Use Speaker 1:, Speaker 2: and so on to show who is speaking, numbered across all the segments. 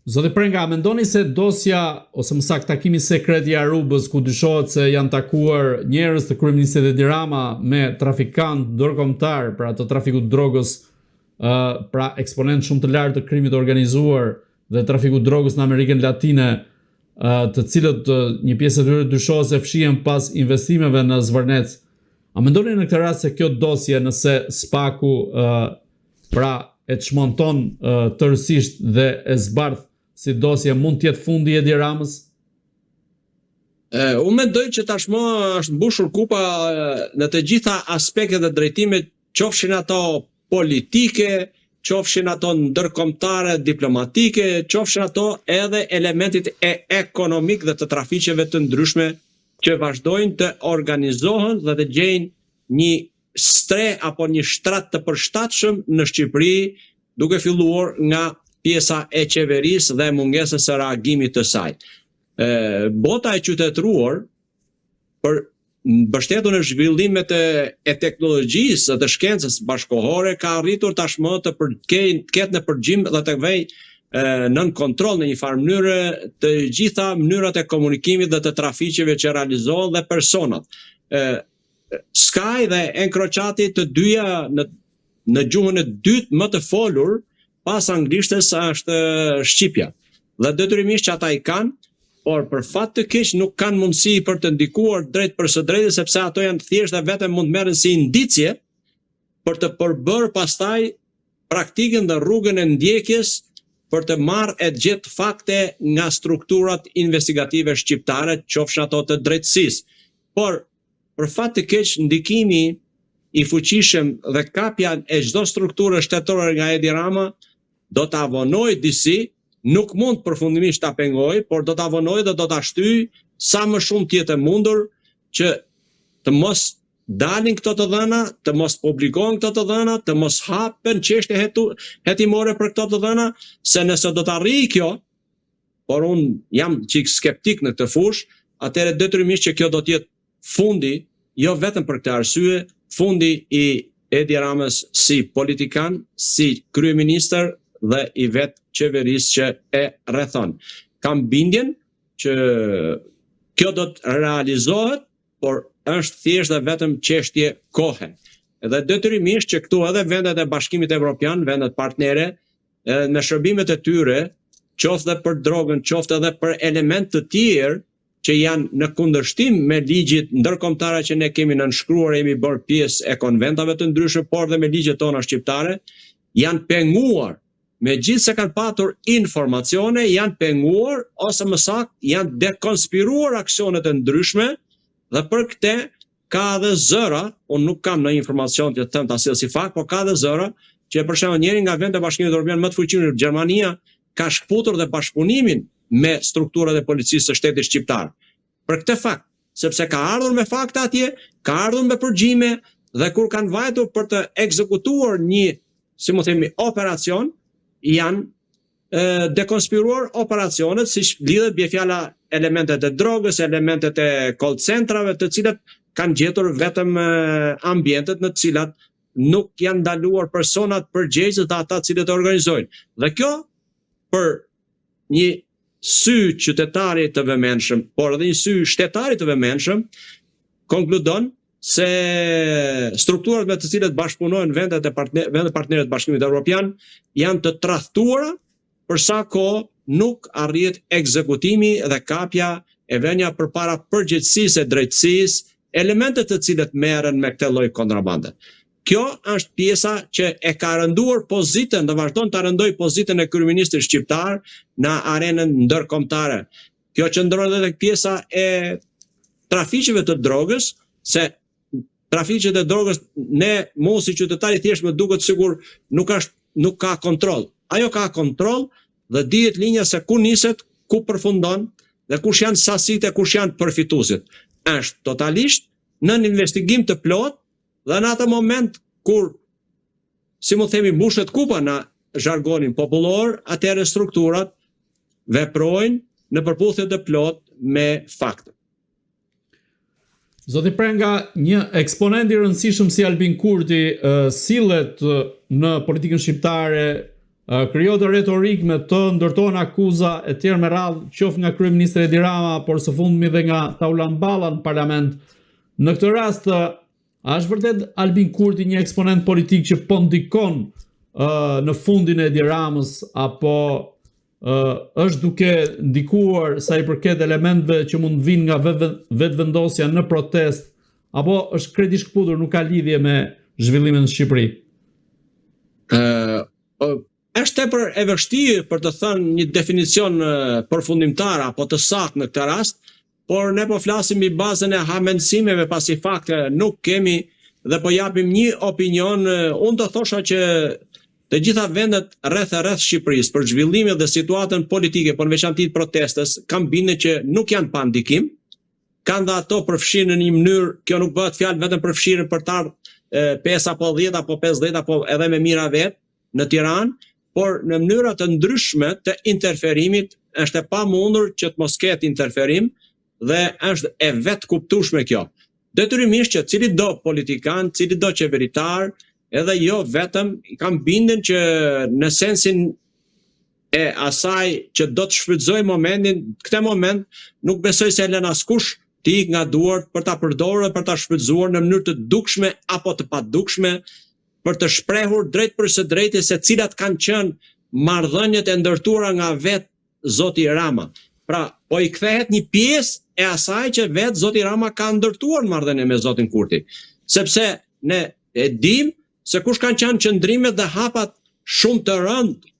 Speaker 1: Zoti Prenga, mendoni se dosja ose më saktë takimi sekret i Arubës ku dyshohet se janë takuar njerëz të kryeministit Edi Rama me trafikant ndërkombëtar për atë trafiku të drogës, pra eksponent shumë të lartë të krimit të organizuar dhe trafiku të drogës në Amerikën Latine, të cilët një pjesë e tyre dyshohet se fshihen pas investimeve në Zvërnec. A mendoni në këtë rast se kjo dosje, nëse SPAK-u pra e çmonton tërësisht dhe e zbardh si dosje, mund të jetë fundi i Edi Ramës?
Speaker 2: Unë mendoj që tashmë është mbushur kupa në të gjitha aspektet e drejtimit, qofshin ato politike, qofshin ato ndërkombëtare, diplomatike, qofshin ato edhe elementit ekonomik dhe të trafiqeve të ndryshme që vazhdojnë të organizohen dhe të gjejnë një stre apo një shtrat të përshtatshëm në Shqipëri, duke filluar nga pjesa e qeverisë dhe mungesës së reagimit të saj. Bota e qytetëruar për mbështetur në zhvillimet e teknologjisë dhe të shkencës bashkëkohore ka arritur tashmë të ketë në përgjim dhe të vejë nën kontroll në një farë mënyrë të gjitha mënyrat e komunikimit dhe të trafiqeve që realizohen dhe personat. Sky dhe Encrociati, të dyja në gjuhën e dytë më të folur pas anglishtes është shqipja. Dhe detyrimisht që ata i kanë, por për fat të keq nuk kanë mundësi për të ndikuar drejt për së drejti, sepse ato janë thjesht dhe vetëm mund merren si indicje për të përbërë pastaj praktikën dhe rrugën e ndjekjes për të marrë e gjetë fakte nga strukturat investigative shqiptare, qofshin ato të drejtësisë. Por për fat të keq ndikimi i fuqishëm dhe kapja e çdo strukture shtetërore nga Edi Rama do të avonoj disi, nuk mund përfundimisht ta pengoj, por do të avonoj dhe do të shtyj sa më shumë tjetë mundur që të mos dalin këto të dhëna, të mos publikohen këto të dhëna, të mos hapen çështje hetimore për këto të dhëna, se nëse do të arrijë kjo, por unë jam çik skeptik në këtë fushë, atëherë detyrimisht që kjo do të jetë fundi, jo vetëm për këtë arsye, fundi i Edi Ramës si politikan, si kryeministër dhe i vetë qeverisë që e rrethon. Kam bindjen që kjo do të realizohet, por është thjesht dhe vetëm çështje kohe. Edhe detyrimisht që këtu edhe vendet e Bashkimit Evropian, vendet partnere, në shërbimet e tyre, qoftë edhe për drogën, qoftë edhe për element të tjerë që janë në kundërshtim me ligjit ndërkombëtar që ne kemi nënshkruar, jemi bërë pjesë e konventave të ndryshme, por dhe me ligjet tona shqiptare, janë penguar. Megjithëse se kanë patur informacione, janë penguar ose më saktë janë dekonspiruar aksione të ndryshme dhe për këtë ka edhe zëra, unë nuk kam në informacion të them ta sjell si fakt, por ka edhe zëra që për shembull njëri nga vendet e Bashkimit Evropian më të fuqishëm, Gjermania, ka shkputur dhe bashkëpunimin me strukturat e policisë së shtetit shqiptar. Për këtë fakt, sepse ka ardhur me fakte atje, ka ardhur me përgjime dhe kur kanë vajtur për të ekzekutuar një, si më themi, operacion, janë dekonspiruar operacionet, si lidhet bie fjala elementet e drogës, elementet e call centrave, të cilat kanë gjetur vetëm ambientet në të cilat nuk janë ndaluar personat përgjegjës dhe ata cilët e organizojnë. Dhe kjo për një sy qytetari të vëmendshëm, por edhe një sy shtetari të vëmendshëm, konkludon se strukturat me të cilët bashkëpunojnë vendet partnerët Bashkimit Evropian janë të tradhtuara për sa kohë nuk arrihet ekzekutimi dhe kapja e vënia përpara përgjegjësisë e drejtësisë, elementet të cilët merren me këtë lloj kontrabande. Kjo është pjesa që e ka rënduar pozitën dhe vazhdon të rëndoj pozitën e kryeministit shqiptar në arenën ndërkombëtare. Kjo qëndron edhe tek pjesa e trafiqeve të drogës, se trafiqet e drogës ne mos si qytetari thjesht më duket sigur nuk ka kontroll. Ajo ka kontroll dhe dihet linja se ku niset, ku përfundon dhe kush janë sasitë, kush janë përfituesit. Është totalisht në investigim të plot dhe në atë moment kur, si më themi, mbushet kupa në zhargonin popullor, atëherë strukturat veprojnë në përputhje të plot me fakte.
Speaker 1: Zoti Prenga, një eksponent i rëndësishëm si Albin Kurti sillet në politikën shqiptare krijohet retorik me të ndërtohen akuza e tjerë me radhë, qoftë nga kryeministri Edi Rama, por së fundmi dhe nga Taulan Balla në parlament. Në këtë rast, a është vërtet Albin Kurti një eksponent politik që po ndikon në fundin e Edi Ramës, apo është duke ndikuar sa i përket elementeve që mund vinë nga vetëvendosja në protest, apo është kredi shkëputur, nuk ka lidhje me zhvillimin në Shqipëri?
Speaker 2: Është tepër e vështirë për të thënë një definicion përfundimtar apo të saktë në këtë rast, por ne po flasim mbi bazën e hamendësimeve, pasi fakte nuk kemi dhe po japim një opinion. Unë do thosha që të gjitha vendet rreth Shqipërisë për zhvillimin dhe situatën politike, por në veçantë protestës, kam bindje që nuk janë pa ndikim. Kanë dhe ato përfshirë në një mënyrë, kjo nuk bëhet fjalë vetëm përfshirë për të ardhur 5 apo 10 apo 50 apo edhe me mira vetë në Tiranë, por në mënyra të ndryshme të interferimit. Është e pamundur që të mos ketë interferim dhe është e vetë kuptueshme kjo. Detyrimisht që cili do politikan, cili do qeveritar, edhe jo vetëm, kam bindjen që në sensin e asaj që do të shfrytëzoj momentin, këtë moment nuk besoj se lën askush të ikë nga duart për ta përdorur dhe për ta shfrytëzuar në mënyrë të dukshme apo të padukshme, për të shprehur drejt për së drejti se cilat kanë qenë marrëdhëniet e ndërtuara nga vetë Zoti Rama. Pra, po i kthehet një pjesë e asaj që vetë Zoti Rama ka ndërtuar marrëdhënie me Zotin Kurti. Sepse ne e dim se kush kanë qenë qëndrimet dhe hapat shumë të rëndë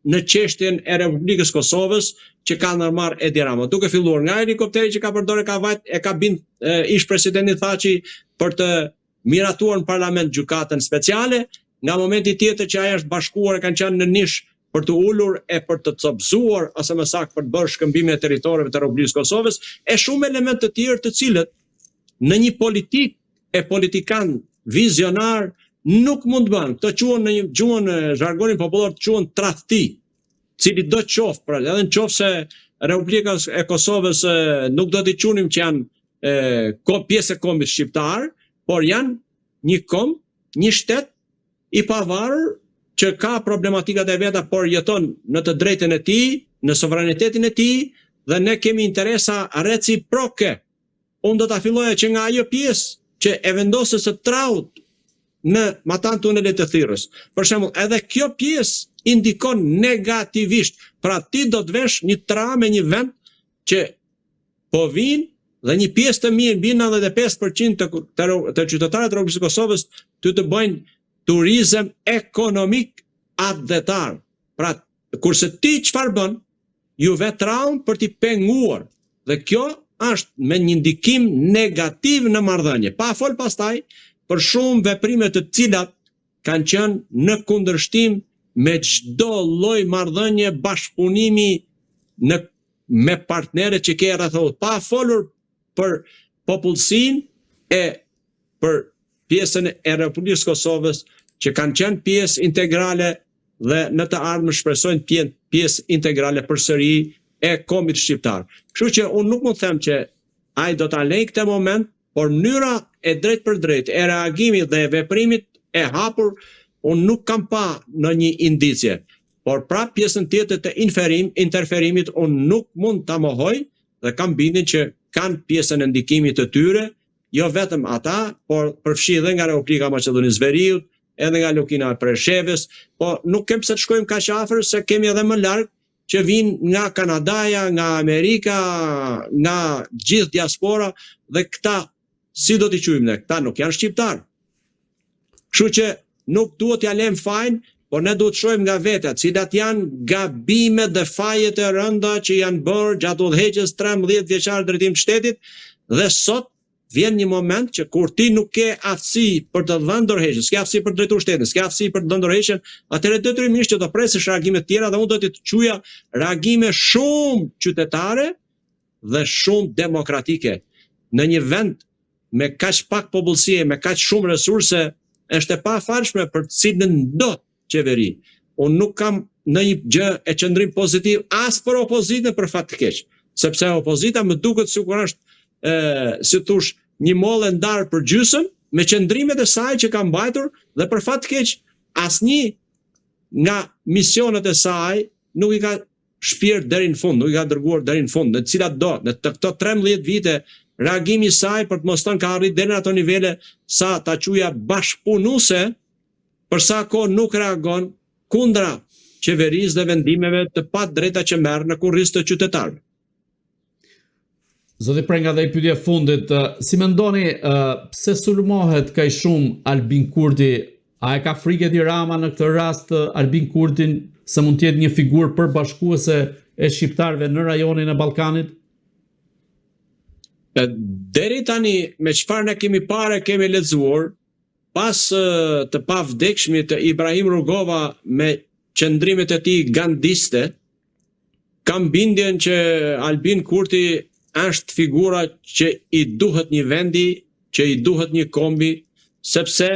Speaker 2: në çështjen e Republikës Kosovës që ka ndërmarrë Edi Rama. Duke filluar nga helikopteri që ka përdorur e ka bind ish presidenti Thaçi për të miratuar në parlament gjykatën speciale, nga momenti tjetër që ajo është bashkuar e kanë qenë në nish për të ulur e për të copëzuar, ose më saktë për të bërë shkëmbimin e territoreve të Republikës Kosovës, e shumë elementë të tjerë të cilët në një politik e politikan vizionar nuk mund bën. Këto quhen në një gjuhën zhargonin popullor quhen tradhti, cili do të qoftë, pra edhe nëse Republika e Kosovës nuk do t'i qunim që janë pjesë e kombit shqiptar, por janë një kom, një shtet i pavarur që ka problematikat e veta, por jeton në të drejtën e tij, në sovranitetin e tij, dhe ne kemi interesa reciproke. Unë do ta filloja që nga ajo pjesë që e vendosës së traut në Matan tunelit të Thirrës. Për shembull, edhe kjo pjesë indikon negativisht. Pra ti do të vesh një tra me një vend që po vinë dhe një pjesë të mirë, mbi 95% të qytetarët e Republikës së Kosovës të bëjnë turizëm ekonomik atdhetar. Pra, kurse ti çfarë bën, ju vetraun për t'i penguar. Dhe kjo është me një ndikim negativ në marrëdhënie. Pa fol pastaj për shumë veprime të cilat kanë qenë në kundërshtim me çdo lloj marrëdhënie, bashkëpunimi me partnerët që ke rreth, pa folur për popullsinë e për pjesën e Republikës Kosovës që kanë qenë pjesë integrale dhe në të ardhmen shpresojnë pjesë integrale përsëri e kombit shqiptar. Kështu që unë nuk mund të them që ai do ta lejë këtë moment, por mënyra e drejtë për drejtë e reagimit dhe e veprimit e hapur, unë nuk kam pa në një indicje. Por prap pjesën tjetër të interferimit unë nuk mund ta mohoj dhe kam bindjen që kanë pjesën e ndikimit të tyre, jo vetëm ata, por përfshi edhe nga Republika e Maqedonisë Veriut, edhe nga Lukina e Preshevës, po nuk kem pse të shkojmë kaq afër, se kemi edhe më larg që vinë nga Kanadaja, nga Amerika, nga gjithë diaspora, dhe këta si do t'i quajmë ne? Këta nuk janë shqiptar. Kështu që nuk duhet t'ja lëm fajin, por ne duhet të shohim nga vetja, cilat janë gabimet dhe fajet e rënda që janë bërë gjatë udhëheqjes 13 vjeçare drejtim të shtetit, dhe sot vjen një moment që kur ti nuk ke aftësi për të dhënë dorëheqjen, s'ke aftësi për të drejtuar shtetin, s'ke aftësi për të dhënë dorëheqjen, atëherë detyrimisht që do presësh reagime të tjera, dhe unë do të quaja reagime shumë qytetare dhe shumë demokratike. Në një vend me kaq pak popullsi, me kaq shumë resurse, është e pafalshme për cilën do qeveri. Unë nuk kam në një gjë e qëndrim pozitiv as për opozitën për fat të keq, sepse opozita më duket sikur është si thosh një mollë ndarë për gjysmë me qëndrimet e saj që ka mbajtur, dhe për fat të keq asnjë nga misionet e saj nuk i ka shpirt deri në fund, nuk i ka dërguar deri në fund, në të cilat do, në këto 13 vite, reagimi i saj për të mos thënë ka arrit deri në ato nivele sa ta quaja bashkëpunuese, për sa kohë nuk reagon kundra qeverisë dhe vendimeve të padrejta që merr në kurriz të qytetarëve.
Speaker 1: Zoti Prenga, dhe i pyetja e fundit, si mendoni pse sulmohet kaq shumë Albin Kurti? A e ka frikë Edi Rama në këtë rast Albin Kurtin se mund të jetë një figurë përbashkuese e shqiptarëve në rajonin e Ballkanit?
Speaker 2: Deri tani, me çfarë ne kemi parë, kemi lexuar, pas të pavdekshmit të Ibrahim Rugova me qëndrimet e tij gandiste, kam bindjen që Albin Kurti është figura që i duhet një vendi, që i duhet një kombi, sepse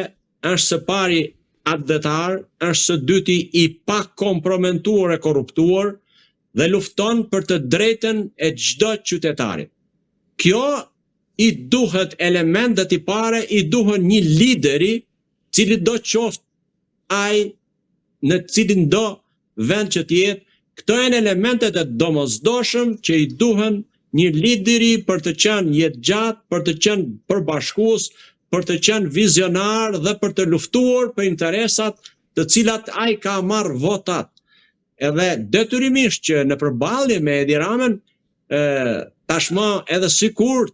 Speaker 2: është së pari atdhetar, është së dyti i pa kompromentuar e korruptuar dhe lufton për të drejtën e çdo qytetarit. Kjo i duhet elementet i pare, i duhet një lideri, cili do qoftë ai në cilin do vend që t'jetë. Këto janë elementet e domosdoshëm që i duhen një lideri për të qenë jetëgjatë, për të qenë përbashkues, për të qenë vizionar dhe për të luftuar për interesat të cilat ai ka marrë votat. Edhe detyrimisht që në përballje me Edi Ramën, tashmë edhe sikur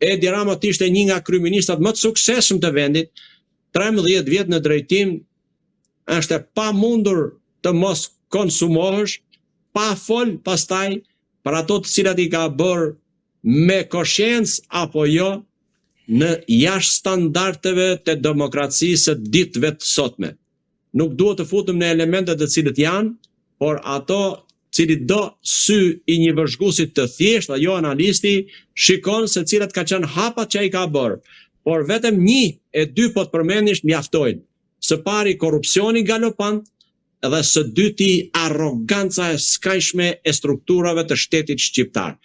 Speaker 2: Edi Rama ishte një nga kryeministat më të suksesshëm të vendit, 13 vjet në drejtim, është e pamundur të mos konsumohesh, pa fol pastaj për ato të cilat i ka bërë me koshiencë apo jo në jashtë standardeve të demokracisë së ditëve të sotme. Nuk duhet të futem në elementet të cilët janë, por ato cili do sy i një vëzhguesit të thjeshtë, dhe jo analisti, shikon se cilat ka qenë hapat që ai ka bërë. Por vetëm 1 e 2 po të përmendish mjaftojnë. Së pari korrupsioni galopant, dhe së dyti arroganca e skajshme e strukturave të shtetit shqiptar.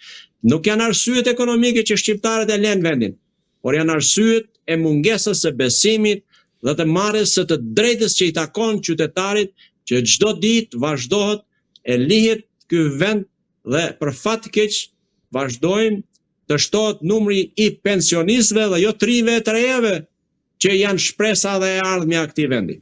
Speaker 2: Nuk janë arsyet ekonomike që shqiptarët e lënë vendin, por janë arsyet e mungesës së besimit dhe të marrjes së të drejtës që i takon qytetarit, që çdo ditë vazhdohet e lihet ky vend dhe për fat të keq vazhdojnë të shtohet numri i pensionistëve dhe jo trive e trejeve që janë shpresa dhe e ardhmja e këtij vendi.